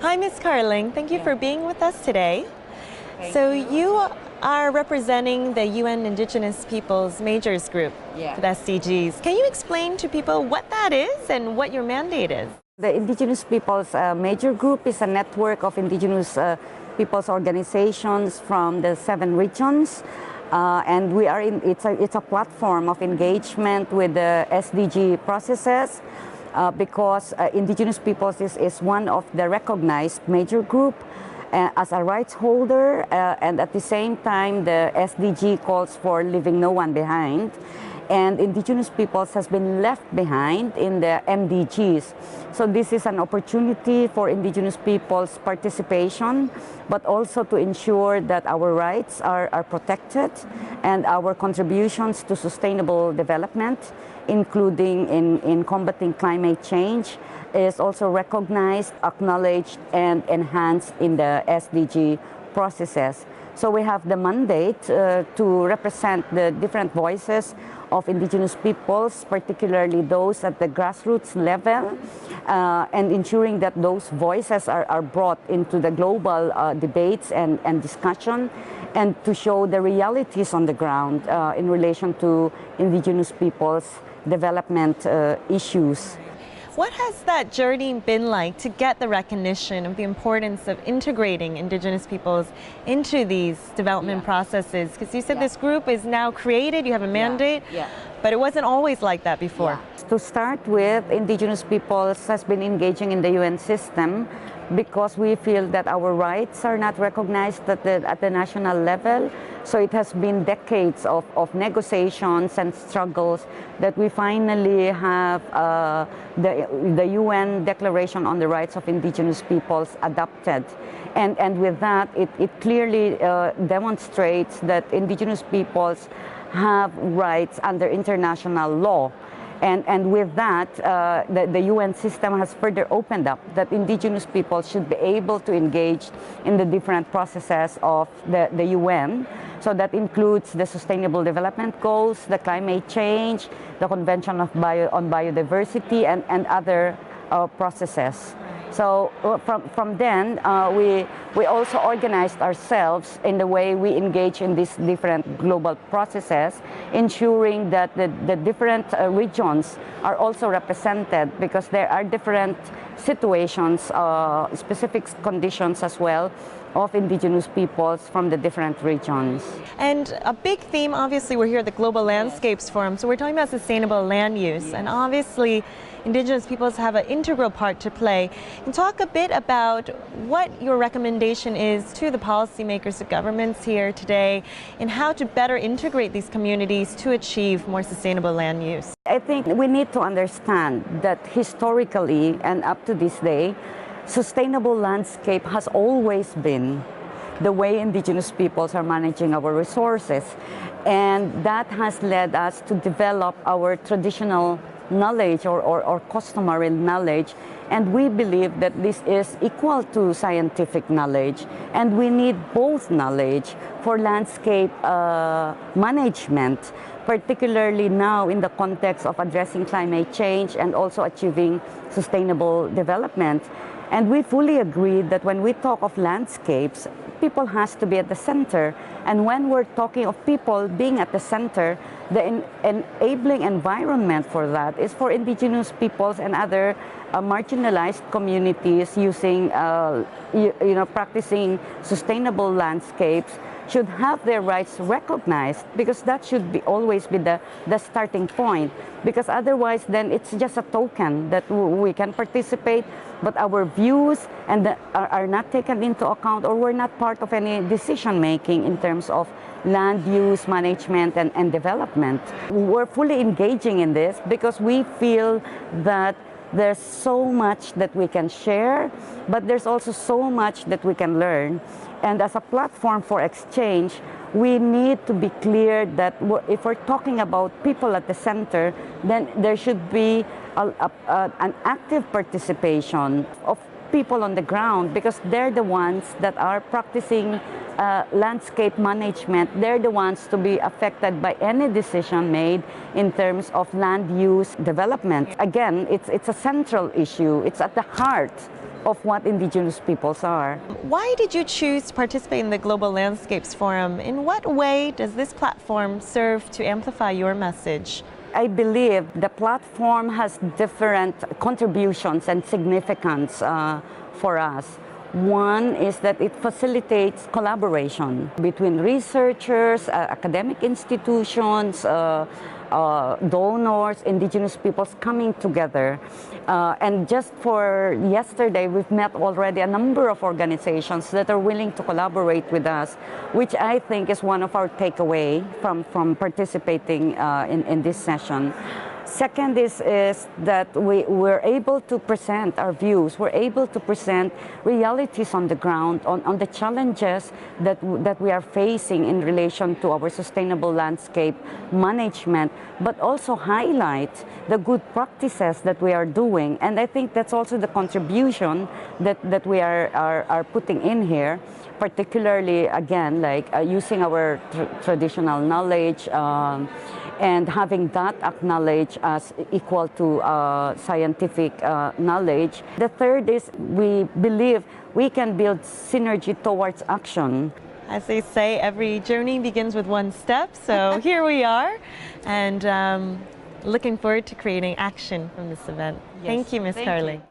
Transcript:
Hi, Ms. Carling. Thank you for being with us today. So you are representing the UN Indigenous Peoples Major Group with SDGs. Can you explain to people what that is and what your mandate is? The Indigenous Peoples Major Group is a network of Indigenous peoples organizations from the 7 regions. And we are it's a platform of engagement with the SDG processes because Indigenous peoples is one of the recognized major group as a rights holder, and at the same time the SDG calls for leaving no one behind. And Indigenous peoples has been left behind in the MDGs. So this is an opportunity for Indigenous peoples' participation, but also to ensure that our rights are protected and our contributions to sustainable development, including in combating climate change, is also recognized, acknowledged, and enhanced in the SDG processes. So we have the mandate to represent the different voices of Indigenous peoples, particularly those at the grassroots level, and ensuring that those voices are brought into the global debates and discussion, and to show the realities on the ground in relation to Indigenous peoples' development issues. What has that journey been like to get the recognition of the importance of integrating Indigenous peoples into these development processes? Because you said this group is now created, you have a mandate, but it wasn't always like that before. To start with, Indigenous peoples has been engaging in the UN system because we feel that our rights are not recognized at the national level. So it has been decades of negotiations and struggles that we finally have the UN Declaration on the Rights of Indigenous Peoples adopted. And with that, it clearly demonstrates that Indigenous peoples have rights under international law. And with that, the UN system has further opened up that Indigenous people should be able to engage in the different processes of the UN. So that includes the Sustainable Development Goals, the climate change, the Convention on Biodiversity, and other processes. So from then, we also organized ourselves in the way we engage in these different global processes, ensuring that the different regions are also represented, because there are different situations, specific conditions as well, of Indigenous peoples from the different regions. And a big theme, obviously, we're here at the Global Landscapes Forum, so we're talking about sustainable land use, and obviously Indigenous peoples have an integral part to play. And talk a bit about what your recommendation is to the policymakers, the governments here today, in how to better integrate these communities to achieve more sustainable land use. I think we need to understand that historically and up to this day, sustainable landscape has always been the way Indigenous peoples are managing our resources. And that has led us to develop our traditional knowledge or customary knowledge, and we believe that this is equal to scientific knowledge, and we need both knowledge for landscape management, particularly now in the context of addressing climate change and also achieving sustainable development. And we fully agree that when we talk of landscapes, people has to be at the center. And when we're talking of people being at the center, the enabling environment for that is for Indigenous peoples and other marginalized communities using, practicing sustainable landscapes should have their rights recognized, because that should always be the starting point, because otherwise then it's just a token that we can participate, but our views are not taken into account, or we're not part of any decision making in terms of land use management and development. We're fully engaging in this because we feel that there's so much that we can share, but there's also so much that we can learn. And as a platform for exchange, we need to be clear that if we're talking about people at the center, then there should be an active participation of people on the ground, because they're the ones that are practicing landscape management, they're the ones to be affected by any decision made in terms of land use development. Again, it's a central issue. It's at the heart of what Indigenous peoples are. Why did you choose to participate in the Global Landscapes Forum? In what way does this platform serve to amplify your message? I believe the platform has different contributions and significance for us. One is that it facilitates collaboration between researchers, academic institutions, donors, Indigenous peoples coming together. And just for yesterday, we've met already a number of organizations that are willing to collaborate with us, which I think is one of our takeaway from participating in this session. Second is that we're able to present our views. We're able to present realities on the ground, on the challenges that we are facing in relation to our sustainable landscape management, but also highlight the good practices that we are doing. And I think that's also the contribution that we are putting in here, particularly, again, like using our traditional knowledge, and having that acknowledged as equal to scientific knowledge. The third is we believe we can build synergy towards action. As they say, every journey begins with one step, so here we are, and looking forward to creating action from this event. Yes. Thank you, Ms. Carling.